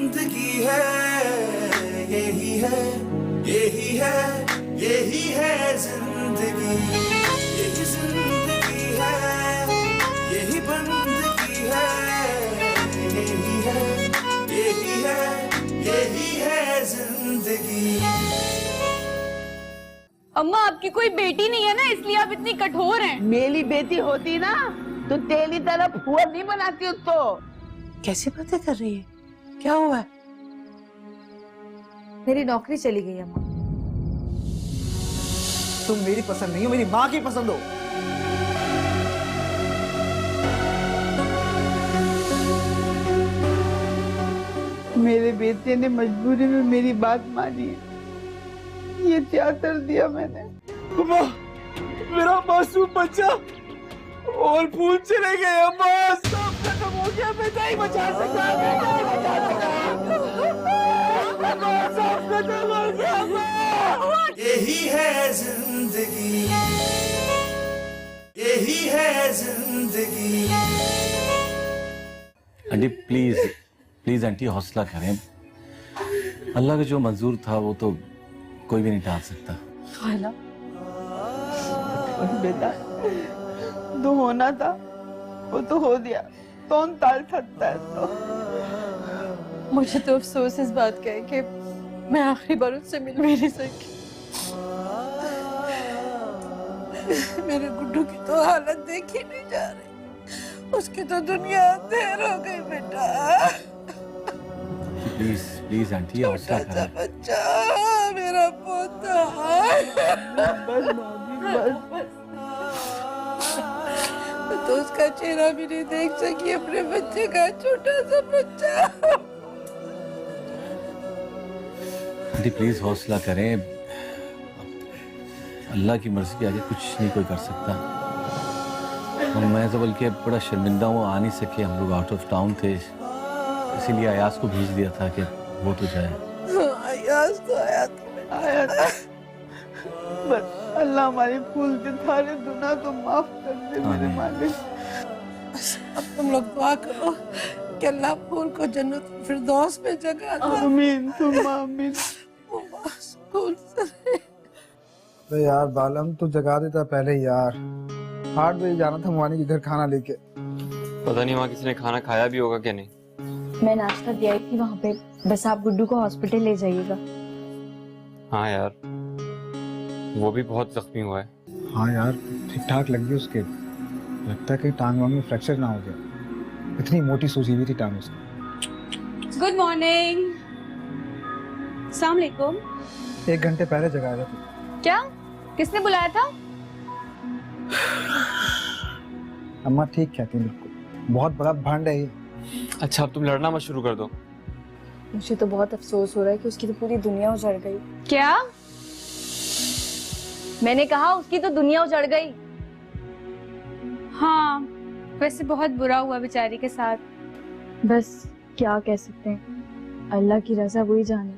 जिंदगी है, यही है, यही है, यही है जिंदगी, यही जिंदगी है, यही बंदगी है, यही है, यही है, यही है जिंदगी। अम्मा आपकी कोई बेटी नहीं है ना, इसलिए आप इतनी कठोर हैं। मेरी बेटी होती ना तो तेरी तरफ हुआ नहीं बनाती उसको। कैसी बातें कर रही है? क्या हुआ है? मेरी नौकरी चली गई अम्मा। तुम मेरी पसंद नहीं हो, मेरी माँ की पसंद हो। मेरे बेटे ने मजबूरी में मेरी बात मानी है, ये क्या कर दिया मैंने। अम्मा, मेरा मासूम बच्चा और फूल चले गए। अम्मा, सब खत्म हो गया। मैं नहीं बचा सका, मैं नहीं बचा सका। अम्मा, सब खत्म हो गया। अम्मा, यही है जिंदगी, यही है जिंदगी। आंटी प्लीज प्लीज आंटी हौसला करें। अल्लाह का जो मंजूर था वो तो कोई भी नहीं टाल सकता। खाला बेटा जो होना था वो तो हो गया, कौन टाल सकता है। तो मुझे तो अफसोस इस बात का है कि मैं आखिरी बार उससे मिल भी नहीं सकी। मेरे गुड्डू की तो हालत देखी नहीं जा रही, उसकी तो दुनिया अंधेर हो गई बेटा। प्लीज प्लीज आंटी हौसला छोटा सा करें। बच्चा मेरा पोता। बस भाभी बस। मैं तो उसका चेहरा भी नहीं देख सकी, अपने बच्चे का, छोटा सा बच्चा। आंटी प्लीज हौसला करें। अल्लाह की मर्जी के आगे कुछ नहीं कोई कर सकता। और मैं तो बल्कि बड़ा शर्मिंदा हूँ, आ नहीं सके। हम लोग आउट ऑफ टाउन थे, इसीलिए अयाज को भेज दिया था कि वो तो जाए। अयाज तो आया था। बस अल्लाह हमारी फूल के सारे गुनाह को माफ कर दे मेरे मालिक। अब तुम लोग दुआ करो कि अल्लाह फूल को जन्नत फिरदौस में जगह दे। आमीन तुम आमीन। वो स्कूल से अरे यार बालम, तू जगा देता पहले यार। 8 बजे जाना था मुआनी के घर खाना लेके। पता नहीं वहाँ किसी ने खाना खाया भी होगा क्या नहीं। मैं नाश्ता दिया थी वहाँ पे, बस आप गुड्डू को हॉस्पिटल ले जाइएगा। हाँ यार, वो भी बहुत जख्मी हुआ है। हाँ यार, ठीक ठाक लग गई उसके। लगता है कहीं टांग वांग में फ्रैक्चर ना हो गया। इतनी मोटी सूजी हुई थी टांग उसकी। Good morning. अस्सलाम वालेकुम। 1 घंटे पहले जगाया था। क्या? किसने बुलाया था? अम्मा ठीक कहती है, बिल्कुल बहुत बड़ा भंड है ये। अच्छा अब तुम लड़ना मत शुरू कर दो। मुझे तो बहुत अफसोस हो रहा है कि उसकी तो पूरी दुनिया उजड़ गई। क्या? मैंने कहा उसकी तो दुनिया उजड़ गई। हाँ, वैसे बहुत बुरा हुआ बेचारी के साथ। बस क्या कह सकते हैं, अल्लाह की रज़ा वही जाने।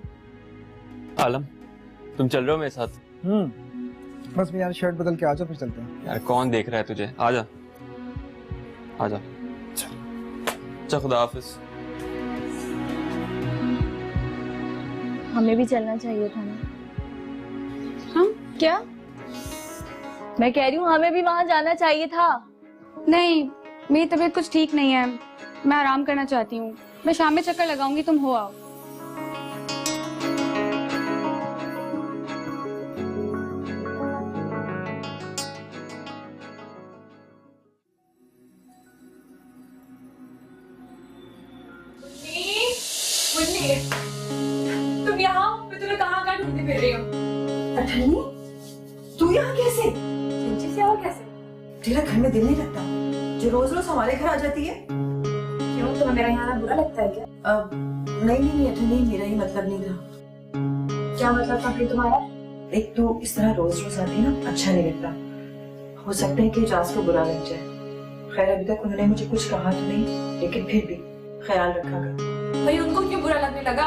आलम, तुम चल रहे हो मेरे साथ? बस मैं यार शर्ट बदल के आ जाओ, फिर चलते हैं। यार कौन देख रहा है तुझे? आजा आजा। अच्छा खुदा हाफिज। हमें भी चलना चाहिए था ना। हाँ क्या? मैं कह रही हूँ हमें भी वहां जाना चाहिए था। नहीं, मेरी तबीयत कुछ ठीक नहीं है, मैं आराम करना चाहती हूँ। मैं शाम में चक्कर लगाऊंगी, तुम हो आओ। तुम यहाँ? मैं तुम्हें कहाँ ढूंढती फिर रही हूँ। अठन्नी, तू यहाँ कैसे? संची से और कैसे? तेरा घर में दिल नहीं लगता जो रोज रोज हमारे घर आ जाती है? क्यों, तुम्हें मेरा यहाँ आना बुरा लगता है क्या? नहीं अठन्नी, मेरा ही मतलब नहीं था। क्या मतलब था फिर तुम्हारा? एक तो इस तरह रोज रोज आती ना, अच्छा नहीं लगता। हो सकता है कि इजाज को बुरा लग जाए। खैर अभी तक उन्होंने मुझे कुछ कहा तो नहीं, लेकिन फिर भी ख्याल रखा कर। भाई उनको क्यों बुरा लगने लगा?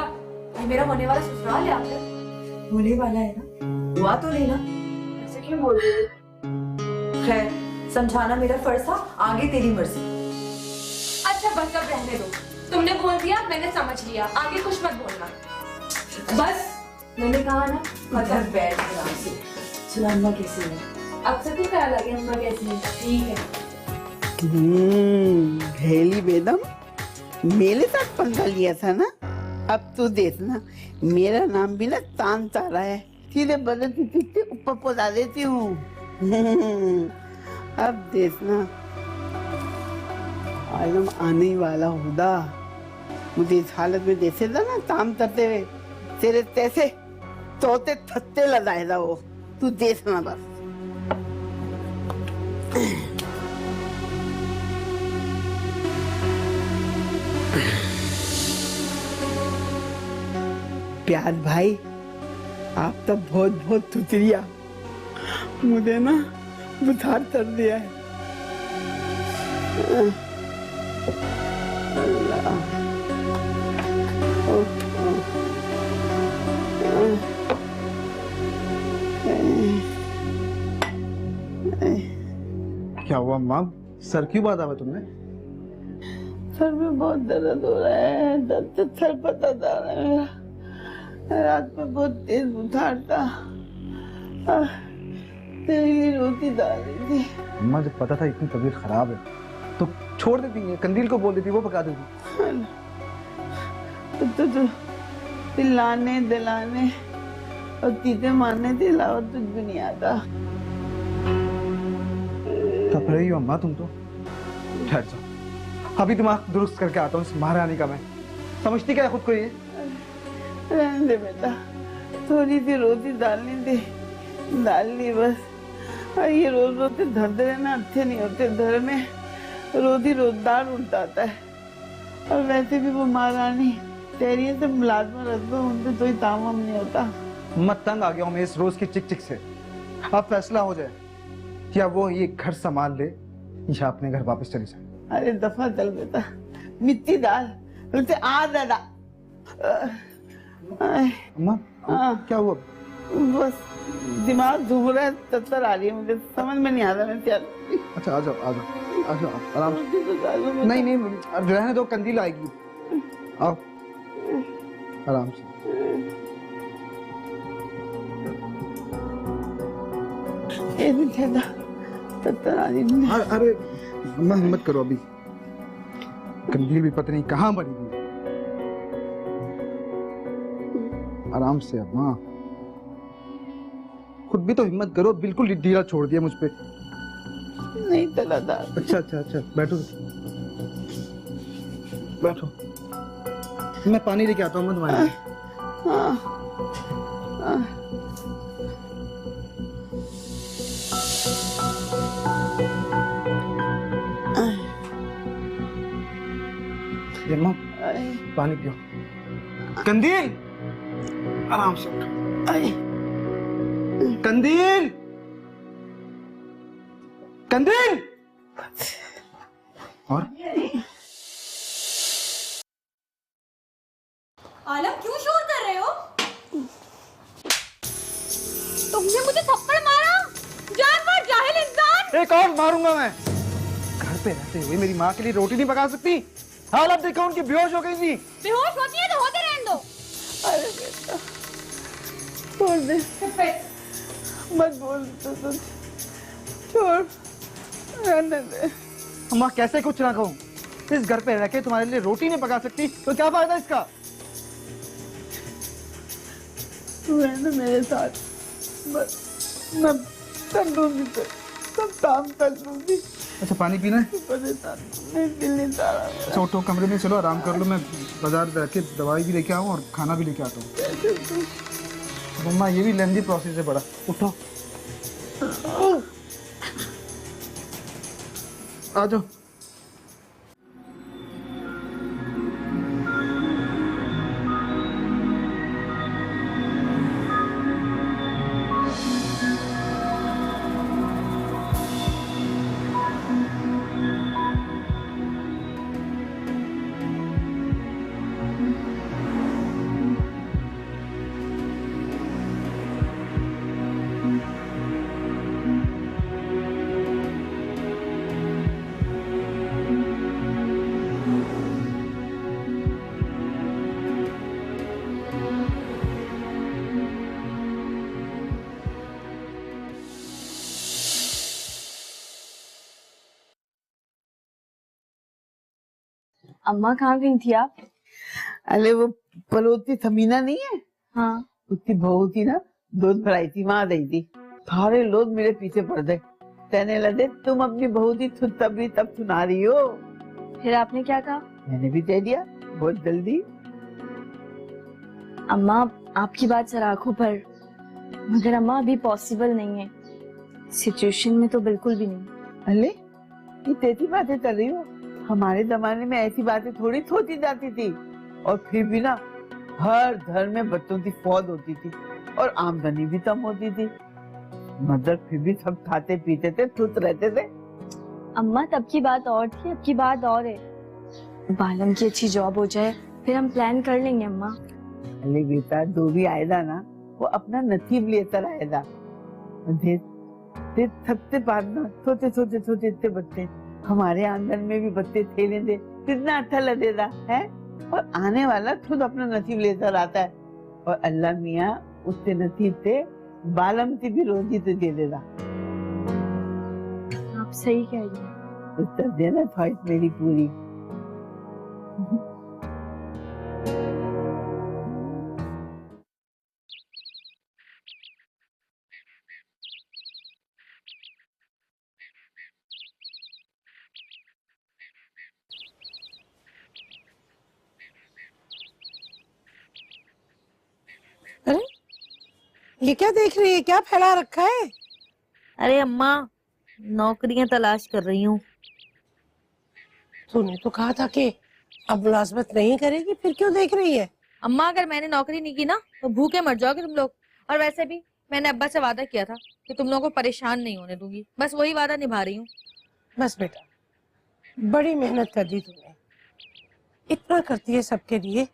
ये मेरा होने वाला ससुराल है। आपने होने वाला है ना, हुआ तो नहीं ना? ऐसे क्यों बोल रही हो? खैर समझाना मेरा फर्ज था, आगे तेरी मर्जी। अच्छा बस अब रहने दो। तुमने बोल दिया, मैंने समझ लिया, आगे कुछ मत बोलना। बस मैंने कहा ना, मतलब बैठ आराम से। सुना अम्मा कैसी है? अब सबको क्या लगे अम्मा कैसी है? ठीक है। घेली बेदम, मेरे साथ पंगा लिया था ना, अब तू देखना मेरा नाम भी ना तान तारा है, सीधे बदलती चीज़ ऊपर पहुंचा देती हूँ। अब देखना आलम आने ही वाला होगा, मुझे इस हालत में देखे था ना काम करते हुए, तेरे तैसे तोते थत्ते लगाएगा वो, तू देखना बस। प्यार भाई, आप तो बहुत बहुत शुक्रिया, मुझे ना बुखार कर दिया है। अल्लाह। क्या हुआ माँ, सर क्यों बात आवा तुमने? सर में बहुत दर्द हो रहा है, दर्द से सर पता जा रहा है मेरा। रात में बहुत तेज बुखार था, तेरे लिए रोटी डाल रही थी। अम्मा जब पता था इतनी तबीयत खराब है तो छोड़ देती है, कंदील को बोल देती, वो पका देती। तो चिल्लाने दिलाने और चीते मारने के अलावा कुछ भी नहीं आता। तब रही हो अम्मा तुम तो। ठहर जाओ, अभी दिमाग दुरुस्त करके आता हूँ इस महारानी का मैं। समझती क्या है खुद को ये? रहने दे बेटा, थोड़ी सी रोटी डालनी थी, डाल ली बस। और ये रोज रोज धरते रहना अच्छे नहीं होते, घर में रोटी रोजदार उल्टाता है। और वैसे भी वो महारानी तेरी से मुलाजमा रख दो, उनसे कोई काम वाम नहीं होता। मैं तंग आ गया हूँ मैं इस रोज की चिक चिक से। अब फैसला हो जाए, या वो ये घर संभाल ले या अपने घर वापस चली जाए। अरे दफा चल बेटा, मिट्टी डाल, उनसे आ दादा। अम्मा क्या हुआ? बस दिमाग घूम रहा है, चक्कर आ रही है, मुझे समझ में नहीं आ रहा मैं क्या। अच्छा आ जाओ आ जाओ आ जाओ आराम से। नहीं नहीं रहने दो, कंदील आएगी, आओ आराम से। अरे अम्मा हिम्मत करो, अभी कंदील भी पता नहीं कहाँ बनी हुई है। आराम से अम्मा, खुद भी तो हिम्मत करो, बिल्कुल ढीला छोड़ दिया मुझ पे। नहीं चला था। अच्छा अच्छा अच्छा बैठो बैठो, मैं पानी लेके आता हूँ, मत मारिए। अम्मा पानी पियो। कंदील आराम से उठो। कंदील कंदील। और आलम क्यों शोर कर रहे हो? तुमने मुझे थप्पड़ मारा, जानवर जाहिल इंसान। एक और मारूंगा मैं। घर पे रहते हुए मेरी माँ के लिए रोटी नहीं पका सकती? हालत देखो उनकी, बेहोश हो गई थी। बेहोश होती है तो होते रहने दो। अरे बेटा छोड़ दे, मत बोल तो छोड़, रहने दे। अम्मा कैसे कुछ ना कहूँ? इस घर पे रह के तुम्हारे लिए रोटी नहीं पका सकती तो क्या फायदा इसका? तू रहना मेरे साथ, बस मैं कर दूंगी, सब काम कर दूंगी। अच्छा पानी पीना है? परेशान नहीं, दिल नहीं चाह रहा। अच्छा उठो, कमरे में चलो आराम कर लो, मैं बाजार जाके दवाई भी लेके आऊँ और खाना भी लेके आता हूँ। मम्मा ये भी लेंदी प्रोसेस है बड़ा, उठो आ जाओ। अम्मा कहाँ गई थी आप? अरे वो पलोती थमीना नहीं है, हाँ। उसकी बहू थी ना, दूध भराई थी, वहां गई थी। सारे लोग मेरे पीछे पड़ गए, कहने लगे तुम अपनी बहू की खुद तबरी तब सुना रही हो। फिर आपने क्या कहा? मैंने भी कह दिया बहुत जल्दी। अम्मा आपकी बात सराखों पर, मगर अम्मा अभी पॉसिबल नहीं है, सिचुएशन में तो बिल्कुल भी नहीं। अरे ये तेरी बातें कर रही हो? हमारे जमाने में ऐसी बातें थोड़ी सोची जाती थी, और फिर भी ना हर घर में बच्चों की फौज होती थी और आमदनी भी कम होती थी, मगर फिर भी सब खाते पीते थे, खुश रहते थे। अम्मा तब की बात और थी, अब की बात और है। बालम की अच्छी जॉब हो जाए फिर हम प्लान कर लेंगे अम्मा। अरे बेटा जो भी आएगा ना वो अपना नसीब लेकर आएगा। सबसे बाद ना छोटे छोटे छोटे इतने बच्चे, हमारे आंगन में भी बच्चे खेले थे, कितना अच्छा लगेगा है। और आने वाला खुद अपना नसीब लेकर आता है, और अल्लाह मियाँ उसके नसीब से बालम की भी रोजी तो दे देगा। आप सही कह रही हैं। उत्तर देना ख्वाहिश मेरी पूरी। अरे ये क्या देख रही है, क्या फैला रखा है? अरे अम्मा नौकरियां तलाश कर रही हूँ। तूने तो कहा था कि अब मुलाजमत नहीं करेगी, फिर क्यों देख रही है? अम्मा अगर मैंने नौकरी नहीं की ना तो भूखे मर जाओगे तुम लोग। और वैसे भी मैंने अब्बा से वादा किया था कि तुम लोगों को परेशान नहीं होने दूंगी, बस वही वादा निभा रही हूँ। बस बेटा, बड़ी मेहनत कर दी तुमने, इतना करती है सबके लिए,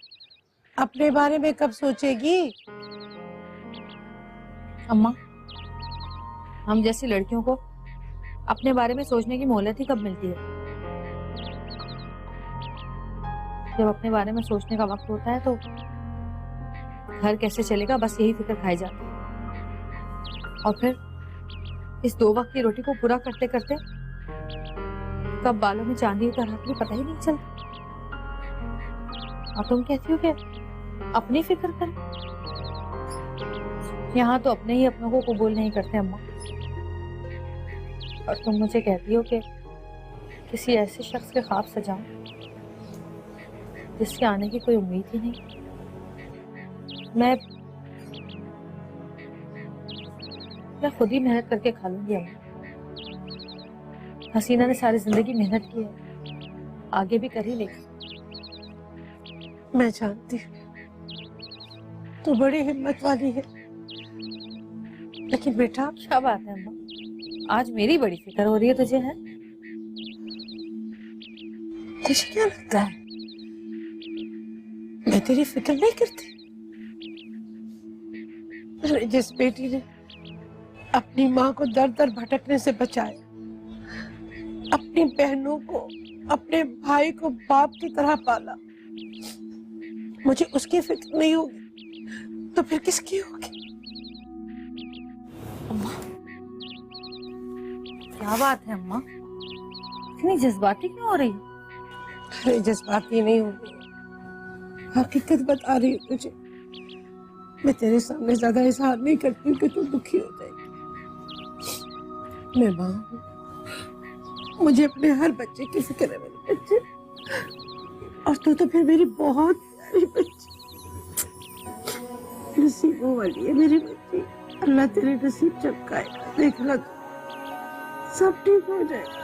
अपने बारे में कब सोचेगी? अम्मा हम जैसी लड़कियों को अपने बारे में सोचने की मोहलत ही कब मिलती है? जब अपने बारे में सोचने का वक्त होता है तो घर कैसे चलेगा, बस यही फिक्र खाई जाती है। और फिर इस 2 वक्त की रोटी को पूरा करते करते कब बालों में चांदी उतर आती है पता ही नहीं चलता। और तुम कहती हो कि अपनी फिक्र कर, यहाँ तो अपने ही अपनों को कबूल नहीं करते अम्मा। और तुम मुझे कहती हो कि किसी ऐसे शख्स के ख्वाब सजाऊं जिसके आने की कोई उम्मीद ही नहीं। मैं खुद ही मेहनत करके खा लूंगी अम्मा। हसीना ने सारी जिंदगी मेहनत की है, आगे भी कर ही लेगी। मैं जानती हूँ तू बड़ी हिम्मत वाली है, लेकिन बेटा क्या बात है अम्मा, आज मेरी बड़ी फिक्र हो रही है तुझे? है तुझे क्या लगता है मैं तेरी फिक्र नहीं करती? जिस बेटी ने अपनी माँ को दर दर भटकने से बचाया, अपनी बहनों को, अपने भाई को बाप की तरह पाला, मुझे उसकी फिक्र नहीं होगी तो फिर किसकी होगी? अम्मा क्या बात है अम्मा, इतनी जज्बाती क्यों हो रही है? अरे जज्बाती नहीं हो रही, हकीकत बता रही हूँ तुझे। मैं तेरे सामने ज्यादा इजहार नहीं करती हूँ कि तू दुखी हो जाएगी। मैं माँ हूँ, मुझे अपने हर बच्चे की फिक्र है, मेरे बच्चे। और तू तो फिर मेरी बहुत प्यारी बच्ची, नसीबों वाली है मेरी बच्ची। अल्लाह तेरे नसीब चमकाएगा, देखना सब ठीक हो जाएगा।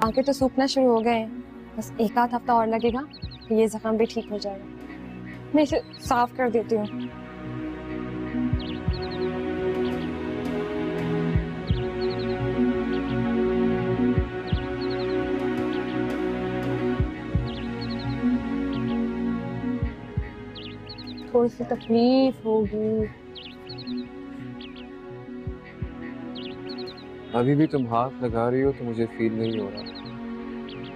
आगे तो सूखना शुरू हो गए हैं, बस 1 आध हफ्ता और लगेगा कि ये जख्म भी ठीक हो जाएगा। मैं इसे साफ कर देती हूँ। थोड़ी सी तकलीफ होगी। अभी भी तुम हाथ लगा रही हो तो मुझे फील नहीं हो रहा,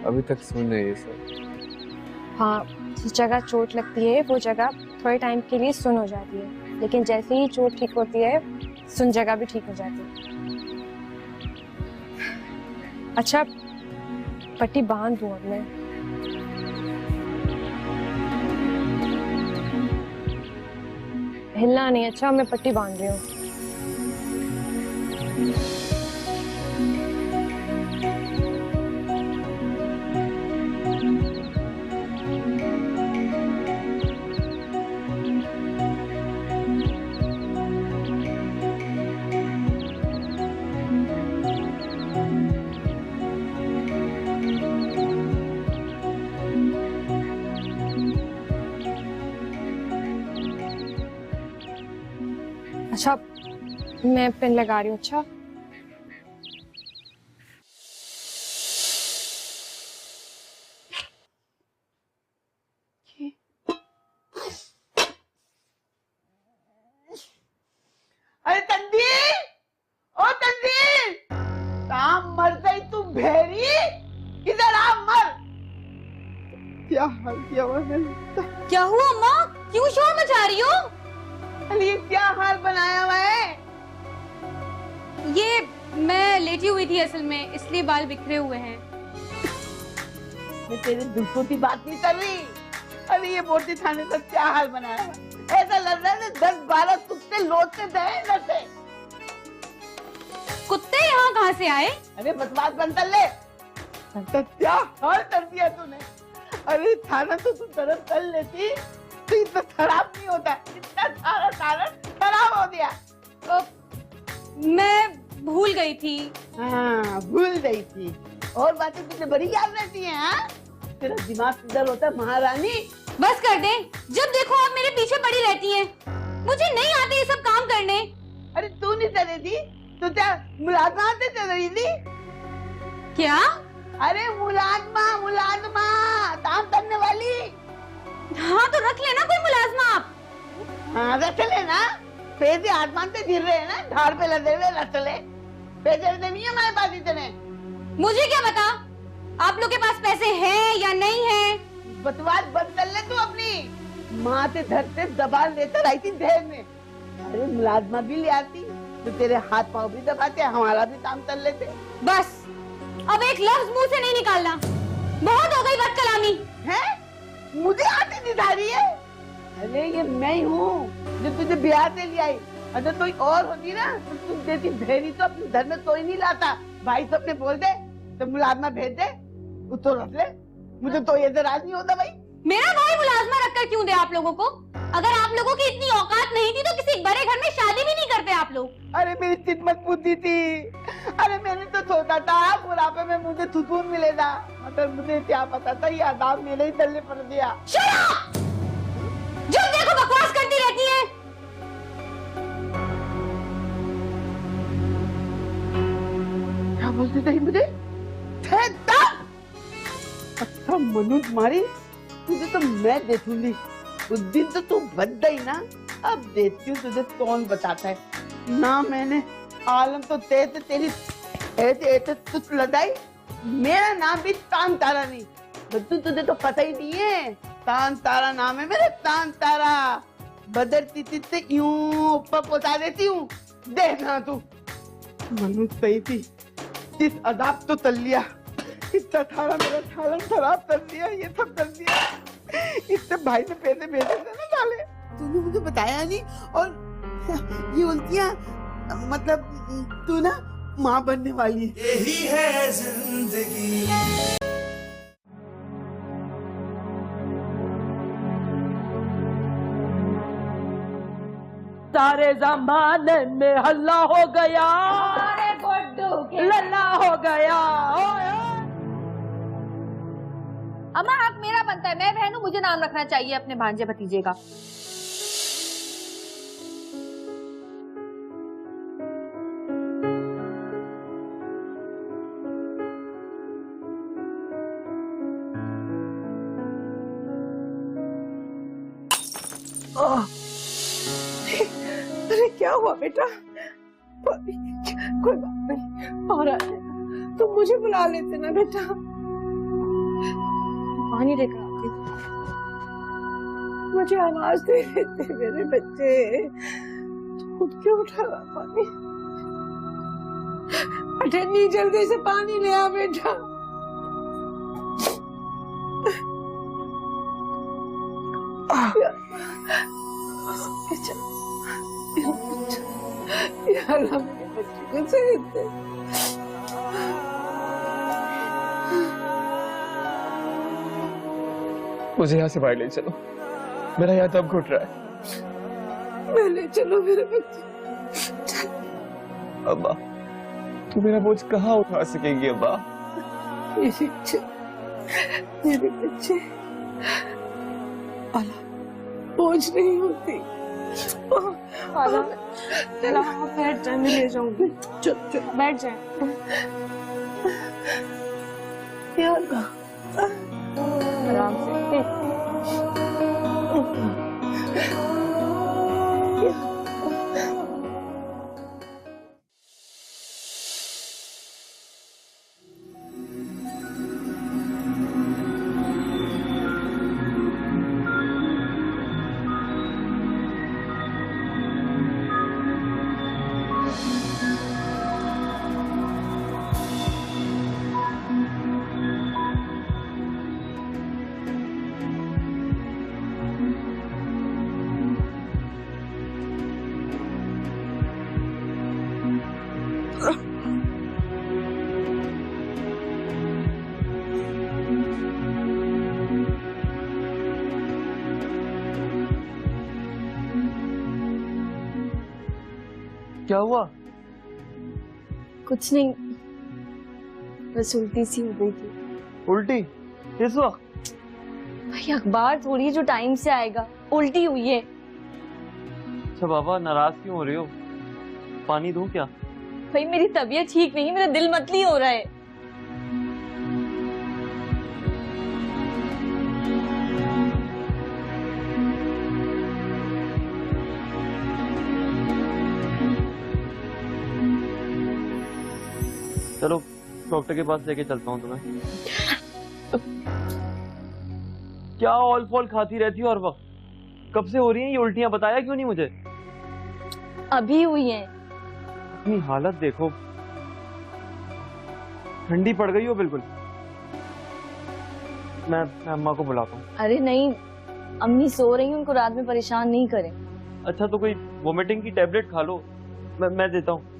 अभी तक सुन है ये सब। हाँ, जिस जगह चोट लगती है वो जगह थोड़े टाइम के लिए सुन हो जाती है, लेकिन जैसे ही चोट ठीक होती है सुन जगह भी ठीक हो जाती है। अच्छा, पट्टी बांध दूं अब मैं? हिलना नहीं। अच्छा, मैं पट्टी बांध रही हूँ। अच्छा, मैं पेन लगा रही हूँ। अच्छा, अरे तंदीर, ओ तंदीर, कहाँ मर गई तू भेरी? इधर आ, मर। क्या हाल किया हुआ है? क्या हुआ माँ? क्यों शोर मचा रही हो? अरे ये क्या हाल बनाया हुआ है? ये मैं लेटी हुई थी असल में, इसलिए बाल बिखरे हुए हैं। मैं तेरे दुखों की बात नहीं कर रही। अरे ये मोटी थाने का क्या हाल बनाया है? ऐसा लग रहा है 10-12 कुत्ते लौटते गए इधर से। कुत्ते यहाँ कहाँ से आए? अरे बकवास बंद कर ले। तो क्या हाल कर दिया तूने? अरे थाना तो तू तरफ कर लेती तो इतना खराब नहीं होता। इतना सारा कारण खराब हो गया। मैं भूल गई थी। हाँ, भूल गई थी। और बातें तुझे बड़ी याद रहती हैं, हाँ? तेरा दिमाग किधर होता है महारानी? बस कर दे, जब देखो आप मेरे पीछे पड़ी रहती हैं। मुझे नहीं आते ये सब काम करने। अरे तू नहीं चली थी तो क्या मुलाजमा से चल रही थी? क्या? अरे मुलाजमा, मुलाजमा काम करने वाली। हाँ तो रख लेना कोई मुलाजमा आप। हाँ रख लेना। पैसे आसमान से गिर रहे हैं ना, झाड़ पे लगे हुए, रख ले। पैसे नहीं है हमारे पास इतने। मुझे क्या पता आप लोग के पास पैसे हैं या नहीं है? बकवास बंद कर ले तू अपनी। माँ से धर से दबान लेकर आई थी ढेर में। अरे मुलाजमा भी ले आती तो तेरे हाथ पाँव भी दबाते, हमारा भी काम कर लेते। बस अब एक लफ्ज मुंह से नहीं निकालना। बहुत हो गई बात कलामी। है? मुझे आती दिखा रही है? अरे ये मैं ही हूँ जो तुझे बिहार से ले आई। अगर कोई और होती ना तो तुम देती भेरी तो अपने घर में कोई नहीं लाता। भाई सबने बोल दे तो मुलाजमा भेज दे, उसको रख ले। मुझे तो ये राज नहीं होता भाई। मेरा भाई मुलाजमा रखकर क्यों दे आप लोगों को? अगर आप लोगों की इतनी औकात नहीं थी तो किसी बड़े घर में शादी भी नहीं करते आप लोग। अरे मेरी किस्मत बुद्धि थी। अरे मैंने तो सोचा था बुढ़ापे में मुझे सुकून मिलेगा, मगर मुझे क्या पता था ये आदाब मेरे ही तल्ले पड़ गया। जब देखो बकवास करती रहती है। क्या बोलती थी मुझे? अच्छा मनु तुम्हारी, तुझे तो मैं देखूंगी। उस दिन तो तू बच गई ना, अब देखती हूँ तुझे कौन बताता है ना। मैंने आलम तो तेरी ऐसे तुझ लगाई। मेरा नाम भी तान तारा नहीं, तुझे तो पता ही नहीं है। तान तारा नाम है मेरा, तान तारा। बदरती से यूं ऊपर पहुंचा देती हूँ, देखना तू। मनु सही थी, इस अदाब तो तल लिया। इतना थारा मेरा थालन खराब कर दिया, ये सब कर दिया। इससे भाई ने पैसे भेजे थे ना साले, तूने मुझे बताया नहीं। और ये उल्टियां, मतलब तू ना माँ बनने वाली है। यही है जिंदगी। सारे जमाने में हल्ला हो गया, अरे गुड्डू के लल्ला हो गया। अम्मा हक मेरा बनता है, मैं बहन हूँ, मुझे नाम रखना चाहिए अपने भांजे भतीजे का। ओह क्या हुआ बेटा? कोई बात नहीं, और आ जाएगा। तुम मुझे बुला लेते ना बेटा। पानी लेकर आती हूँ। मुझे आवाज दे देते मेरे बच्चे। तू खुद क्यों उठा रहा पानी? अटैनी जल्दी से पानी ले आ बेटा। मुझे यहाँ से बाहर ले चलो, मेरा यहाँ दम घुट रहा है। मैं ले चलो मेरे बच्चे। अब्बा, तू मेरा बोझ कहाँ उठा सकेंगी अब्बा? मेरे बच्चे आला बोझ नहीं होती। आला बैठ जाए, मैं ले जाऊंगी। चल बैठ जाए। आराम से। क्या हुआ? कुछ नहीं, बस उल्टी सी हो गई थी। उल्टी? इस वक्त? भाई अखबार थोड़ी जो टाइम से आएगा, उल्टी हुई है। अच्छा बाबा, नाराज क्यों हो रही हो? पानी दूं क्या? भाई मेरी तबीयत ठीक नहीं, मेरा दिल मतली हो रहा है। चलो डॉक्टर के पास लेके चलता हूँ तुम्हें। क्या ऑल फॉल खाती रहती हो हर वक्त? कब से हो रही हैं ये उल्टियां? बताया क्यों नहीं मुझे? अभी हुई है। अपनी हालत देखो, ठंडी पड़ गई हो बिल्कुल। मैं अम्मा को बुलाता हूँ। अरे नहीं, अम्मी सो रही हैं, उनको रात में परेशान नहीं करें। अच्छा तो कोई वोमिटिंग की टेबलेट खा लो, मैं देता हूँ।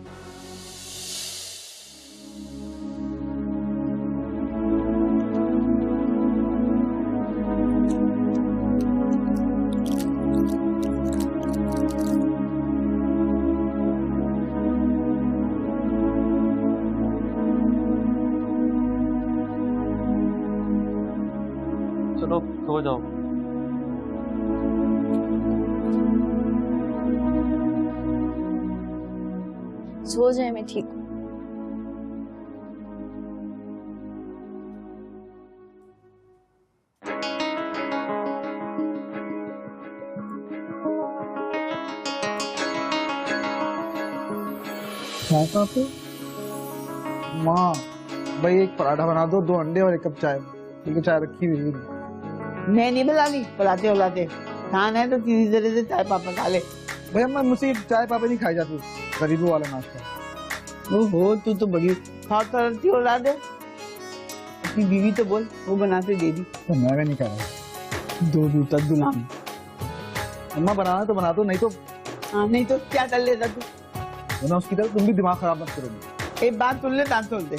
चलो सो जाओ। सो जाए, मैं ठीक हूँ। पे माँ, भाई एक पराठा बना दो, 2 अंडे और 1 कप चाय। ठीक है, चाय रखी हुई है। मैं नहीं बुलानी, बुलाते खान है तो किसी तरह से चाय पापा खा ले। भैया मैं मुझसे चाय पापा नहीं खाई जाती, गरीबों वाला नाश्ता। ओहो, तू तो बड़ी खाती औलाद है। अपनी बीवी तो बोल, वो बनाते दे दी। तो मैं नहीं खा रहा। 2 जूता दुलाम। अम्मा बनाना तो बना दो, नहीं तो हाँ, नहीं तो क्या कर लेता तू? ना उसकी तरह तुम भी दिमाग खराब मत करोगे। एक बात सुन ले, दांत तोड़ दे।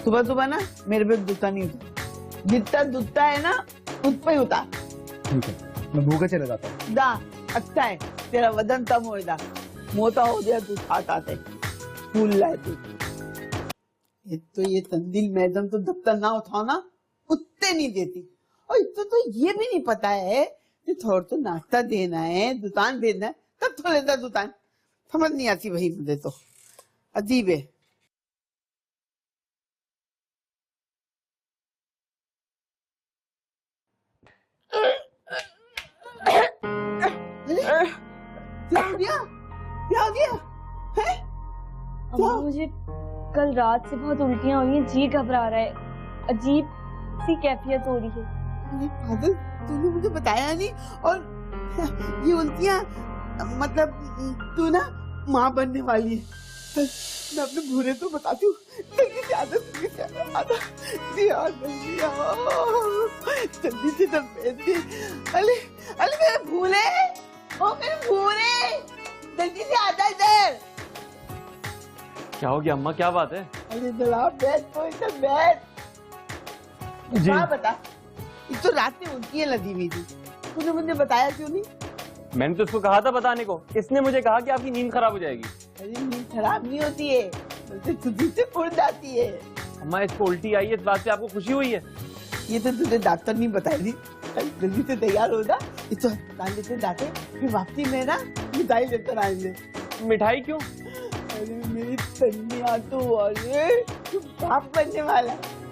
सुबह सुबह ना मेरे पे जूता नहीं उतार, जितना जूता है ना उस पे ही उतार। ठीक है, मैं भूखे चले जाता हूँ। दा, अच्छा है, तेरा वजन कम होएगा। मोटा हो गया तू, खात आते फूल लाए तू। एक तो ये तंदील मैडम तो दफ्तर ना उठाओ ना, कुत्ते नहीं देती। और एक तो ये भी नहीं पता है कि थोड़ा तो नाश्ता देना है, दुकान देना है, तब तो लेता दुकान। समझ नहीं आती भाई मुझे तो, अजीब है। क्या गया? क्या हो गया? है? अम्मा मुझे कल रात से बहुत उल्टियां हो रही हैं, जी घबरा रहा है, अजीब सी कैफियत हो रही है। अरे पागल, तूने मुझे बताया नहीं। और ये उल्टियां मतलब तू ना माँ बनने वाली है। मैं अपने भूरे तो बताती हूँ। जल्दी से आजा, जल्दी से आजा। जल्दी से जल्दी। अरे अरे मेरे भूरे, ओ मेरे भूरे, जल्दी से आजा इधर। क्या हो गया अम्मा, क्या बात है? अरे जरा बैठ तो इधर बैठ। जी। हाँ बता, एक तो रात में उल्टियां लगी हुई थी, तूने मुझे बताया क्यों नहीं? मैंने तो उसको कहा था बताने को, इसने मुझे कहा कि आपकी नींद खराब हो जाएगी। अरे नींद खराब नहीं होती है, बल्कि खुशी से उड़ जाती है। अम्मा इसको उल्टी आई है, इस बात से आपको खुशी हुई है? ये तो तुझे डॉक्टर नहीं बताई थी। जल्दी से तैयार हो जा, इसको अस्पताल लेके जाते, फिर वापसी में ना मिठाई लेकर आएंगे। मिठाई क्यों? अरे मेरी तन्निया तो, अरे तू बाप बनने वाला है।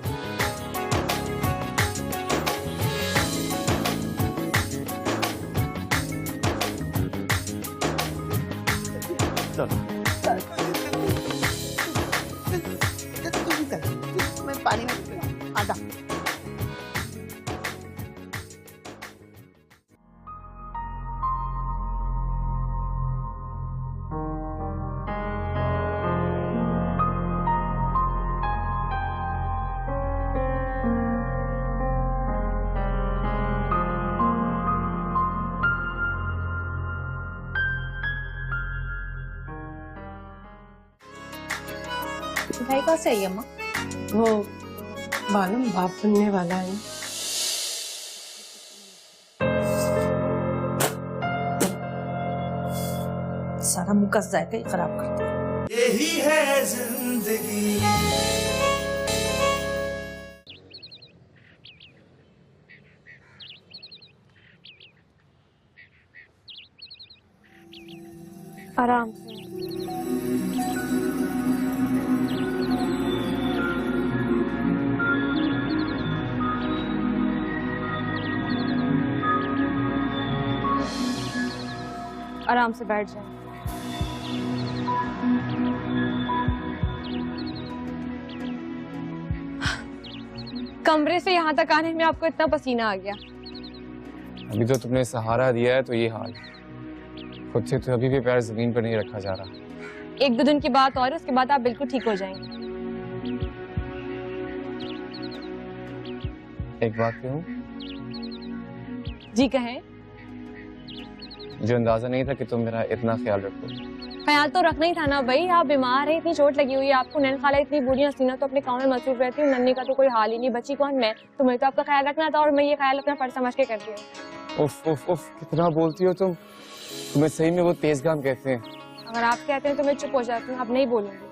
मैं पानी में आजा। मिठाई कहाँ से आई अम्मा? वो मालूम बाप बनने वाला है। सारा मुंह का जायका ही खराब कर दिया। यही है जिंदगी। आराम से। आराम से बैठ जाए। कमरे से यहाँ तक आने में आपको इतना पसीना आ गया? अभी तो तुमने सहारा दिया है तो ये हाल। खुद से तो अभी भी पैर जमीन पर नहीं रखा जा रहा। 1-2 दिन की बात और उसके बाद आप बिल्कुल ठीक हो जाएंगे। एक बात कहूं? जी कहें। मुझे अंदाजा नहीं था कि तुम मेरा इतना ख्याल रखोगे। ख्याल तो रखना ही था ना भाई, आप बीमार हैं, इतनी चोट लगी हुई है आपको, नैन खाला इतनी बुरी, हसीना तो अपने काम में मसरूफ रहती है, नन्ही का तो कोई हाल ही नहीं, बची कौन मैं, तुम्हें तो आपका ख्याल रखना था और मैं ये ख्याल अपना फर्ज समझ के कर दिया। उफ उफ उफ, कितना बोलती हो तुम। तुम्हें सही में वो तेजगाम कहते हैं। अगर आप कहते हैं तो मैं चुप हो जाती हूँ, अब नहीं बोलूंगी।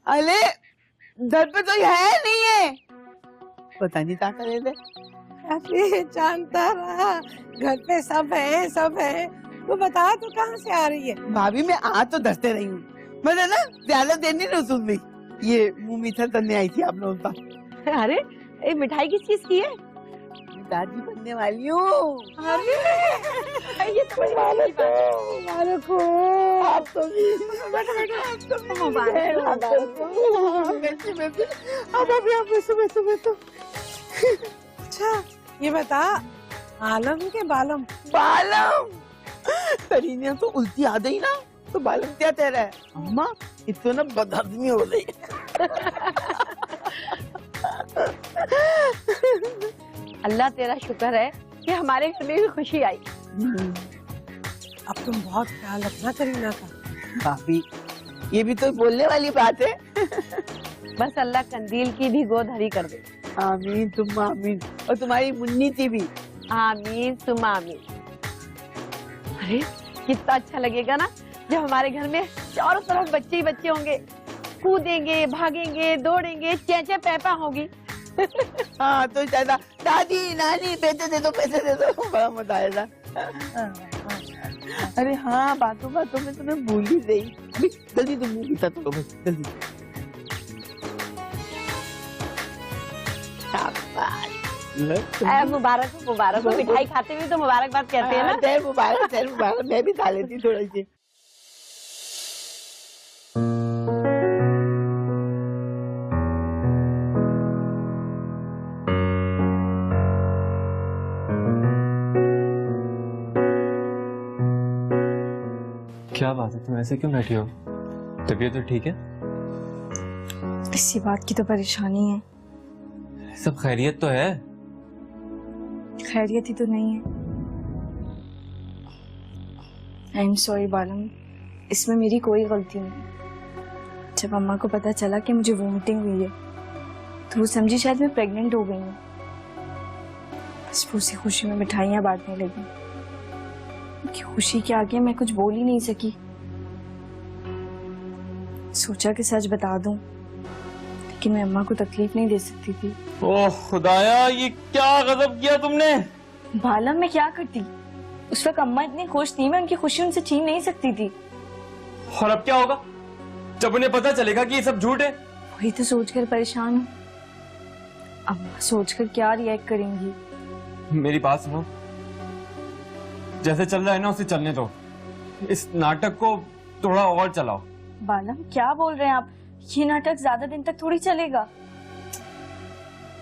अरे घर पे तो है नहीं है, पता नहीं क्या करे थे। अरे जानता रहा, घर पे सब है सब है। तू बता तू कहाँ से आ रही है? भाभी मैं आ तो धरते रही हूँ, मतलब ना ज्यादा देर नहीं रसूल में ये मुंह मीठा करने आई थी आप लोगों का। अरे ये मिठाई किस चीज की है? दादी बनने वाली हूँ। ये तो बड़ी खुशी की बात है। मुबारक हो। आप तो भी अब अभी आप बैठो। अच्छा ये बता, आलम के बालम? करीने तो उल्टी आ गई ना, तो बालम क्या तेरा है? अम्मा इतना बदहजमी हो गई। अल्लाह तेरा शुक्र है कि हमारे घर में भी खुशी आई। अब तुम बहुत ख्याल रखना करीना का। भाभी ये भी तो बोलने वाली बात है। बस अल्लाह कंदील की भी गोद हरी कर दे। आमीन तुम आमीन, और तुम्हारी मुन्नी की भी आमीन तुम आमीन। अरे कितना अच्छा लगेगा ना जब हमारे घर में चारों तरफ बच्चे ही बच्चे होंगे, कूदेंगे, भागेंगे, दौड़ेंगे, चेंचे पैपा होगी। हाँ तो ज्यादा दादी नानी पैसे दे दो, बड़ा मजा आएगा। अरे हाँ, बातों में तुम्हें भूल ही गई। जल्दी तुम मुंह पीता तो बस जल्दी। मुबारक हो, मिठाई खाते हुए तो मुबारकबाद कहते हैं ना। तेरे मुबारक, मैं भी खा लेती थोड़ी सी। क्या बात है, तुम ऐसे क्यों बैठी हो? तबीयत तो ठीक है? इसी बात की तो परेशानी है। सब खैरियत तो है? खैरियत ही तो नहीं है। आई एम सॉरी बालम, इसमें मेरी कोई गलती नहीं। जब अम्मा को पता चला कि मुझे वोमिटिंग हुई है तो वो समझी शायद मैं प्रेग्नेंट हो गई हूँ। बस वो उसी खुशी में मिठाइयाँ बांटने लगी। उनकी खुशी के आगे मैं कुछ बोल ही नहीं सकी। सोचा कि सच बता दूं, लेकिन मैं अम्मा को तकलीफ नहीं दे सकती थी। ओह खुदाया, ये क्या गजब किया तुमने। बालम मैं क्या करती, उस वक्त अम्मा इतनी खुश थी, मैं उनकी खुशी उनसे छीन नहीं सकती थी। और अब क्या होगा जब उन्हें पता चलेगा कि ये सब झूठ है? वही तो सोचकर परेशान हूँ। अम्मा सोचकर क्या रिएक्ट करेंगी। मेरी बात सुनो, जैसे चल रहा है ना उसे चलने दो। इस नाटक को थोड़ा और चलाओ। बालम क्या बोल रहे हैं आप, ये नाटक ज्यादा दिन तक थोड़ी चलेगा।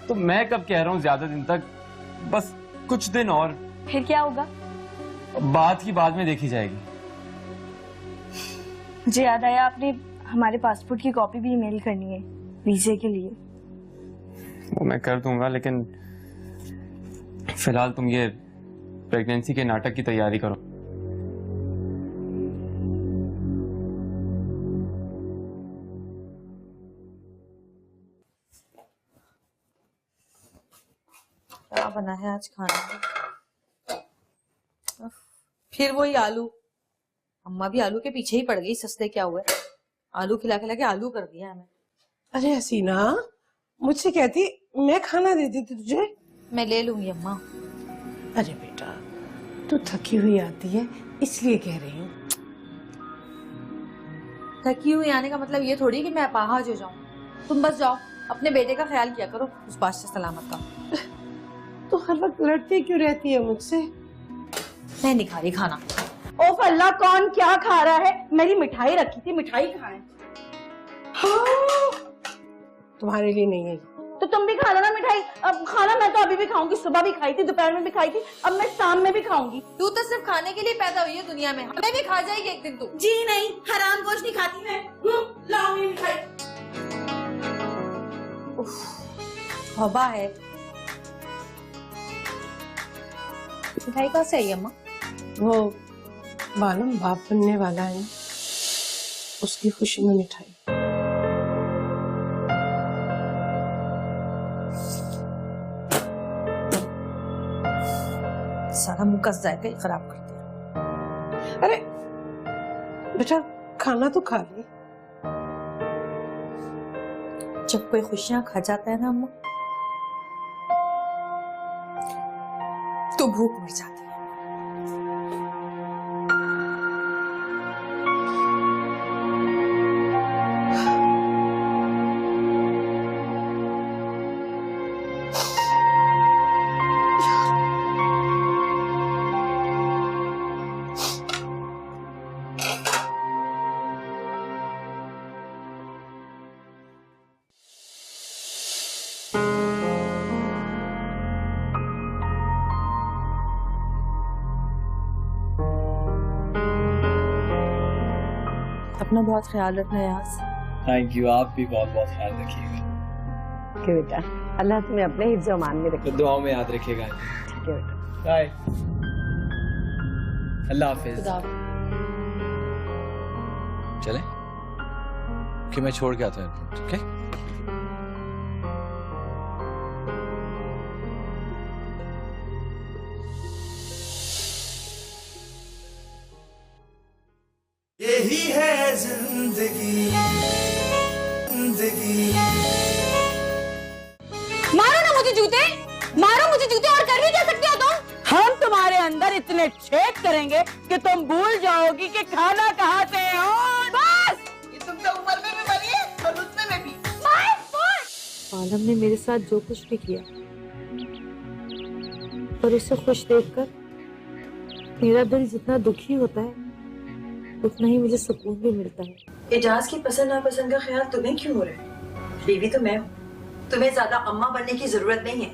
तो मैं कब कह रहा हूँ ज्यादा दिन तक, बस कुछ दिन और। फिर क्या होगा? बात की बाद में देखी जाएगी। मुझे याद आया, आपने हमारे पासपोर्ट की कॉपी भी ईमेल करनी है वीजे के लिए। वो मैं कर दूंगा, लेकिन फिलहाल तुम ये प्रेगनेंसी के नाटक की तैयारी करो। क्या बना है आज खाने में? फिर वही आलू। अम्मा भी आलू के पीछे ही पड़ गई, सस्ते क्या हुए, आलू खिला खिला के आलू कर दिया हमें। अरे हसीना, मुझसे कहती मैं खाना दे देती तुझे। मैं ले लूंगी अम्मा। अरे बेटा, तू थकी हुई आती है इसलिए कह रही हूँ। थकी हुई आने का मतलब ये थोड़ी कि मैं अपाहज हो जाऊं। तुम बस जाओ, अपने बेटे का ख्याल किया करो, उस बादशाह सलामत का। तो हर वक्त लड़ती क्यों रहती है मुझसे? मैं नहीं खा रही खाना। ओफ अल्लाह, कौन क्या खा रहा है? मेरी मिठाई रखी थी, मिठाई खाए। हाँ। तुम्हारे लिए नहीं है तो तुम भी खा लो ना मिठाई। अब खाना मैं तो अभी भी खाऊंगी, सुबह भी खाई थी, दोपहर में भी खाई थी, अब मैं शाम में भी खाऊंगी। तू तो सिर्फ खाने के लिए पैदा हुई है दुनिया में, हमें भी खा जाएगी एक दिन तू। जी नहीं, हराम गोश्त नहीं खाती मैं। लाओ मेरी मिठाई। हवा है। मिठाई कहाँ से आई अम्मा? वो मालूम बाप बनने वाला है, उसकी खुशी में मिठाई। सारा मुंह का जायका ही खराब कर दिया। अरे बेटा, खाना तो खा ले। जब कोई खुशियां खा जाता है ना अम्मा, तो भूख मर जाती है। अपना बहुत ख्याल रखना यास। थैंक यू, आप भी बहुत बहुत ख्याल रखिएगा। के बेटा अल्लाह तुम्हें अपने हिफ्ज़ व अमान में रखे। तो दुआओं में याद रखिएगा। ठीक है बेटा। बाय, अल्लाह हाफिज। चले कि मैं छोड़ के आता हूँ, ठीक है? यही है जिंदगी, जिंदगी। मारो ना मुझे जूते, मारो मुझे जूते, और कर भी क्या सकते हो तुम? हम तुम्हारे अंदर इतने छेद करेंगे कि तुम भूल जाओगी कि खाना कहाँ से है। और बस ये तुम तो ऊपर में भी बनी है और उसमें भी। आलम ने मेरे साथ जो कुछ भी किया, पर उसे खुश देखकर मेरा दिल जितना दुखी होता है उतना ही मुझे सुकून भी मिलता है। एजाज की पसंद नापसंद का ख्याल तुम्हें क्यों हो रहा है? बीवी तो मैं हूँ, तुम्हें ज्यादा अम्मा बनने की जरूरत नहीं है।